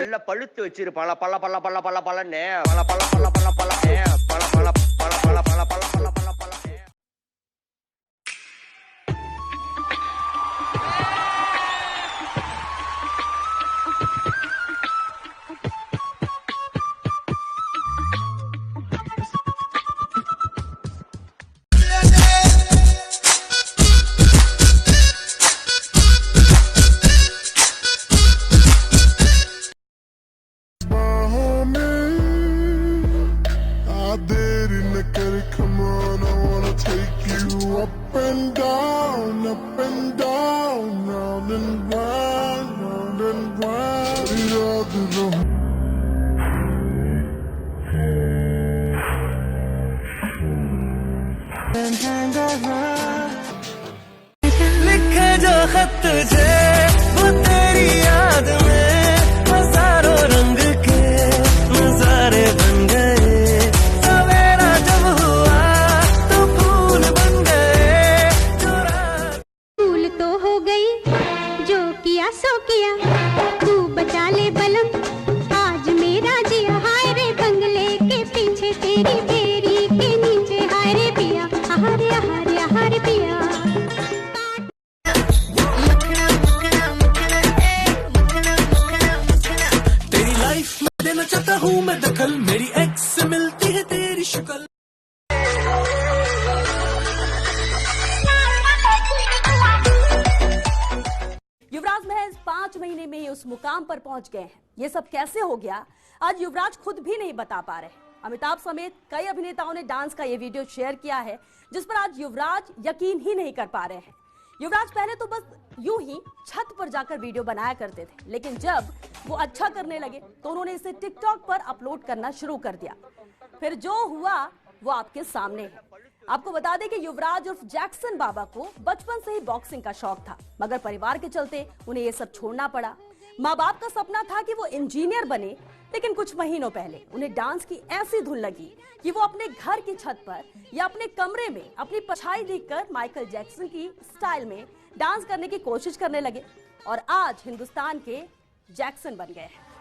நல்லா பழுத்து வச்சிரு பல பல பல பல பல பலன்னு பல பல பல பல பல பல பல பல பல பல பல பல பல பல Come on, I wanna take you up and down, round and round. लिखे जो खत तुझे वो तेरी याद में हजारों रंग के नजारे बन गए। सवेरा जब हुआ तो फूल बन गए। फूल तो हो गई जो किया सो किया, तू बचा ले बलम आज मेरा जिया। हाय रे बंगले के पीछे तेरी बेरी के नीचे, हाय रे पिया हारे हारे हारे पिया। तेरी लाइफ में देना चाहता हूँ मैं दखल, मेरी एक्स से मिलती है तेरी शक्ल। युवराज महज 5 महीने में ही उस मुकाम पर पहुंच गए हैं। ये सब कैसे हो गया आज युवराज खुद भी नहीं बता पा रहे। अमिताभ समेत कई अभिनेताओं ने डांस का ये वीडियो शेयर किया है जिस पर आज युवराज यकीन ही नहीं कर पा रहे हैं। युवराज पहले तो बस यूं ही छत पर जाकर वीडियो बनाया करते थे, लेकिन जब वो अच्छा करने लगे तो उन्होंने इसे टिकटॉक पर अपलोड करना शुरू कर दिया। फिर जो हुआ वो आपके सामने है। आपको बता दें कि युवराज उर्फ जैक्सन बाबा को बचपन से ही बॉक्सिंग का शौक था, मगर परिवार के चलते उन्हें ये सब छोड़ना पड़ा। माँ बाप का सपना था कि वो इंजीनियर बने, लेकिन कुछ महीनों पहले उन्हें डांस की ऐसी धुन लगी कि वो अपने घर की छत पर या अपने कमरे में अपनी परछाई देखकर माइकल जैक्सन की स्टाइल में डांस करने की कोशिश करने लगे और आज हिंदुस्तान के जैक्सन बन गए हैं।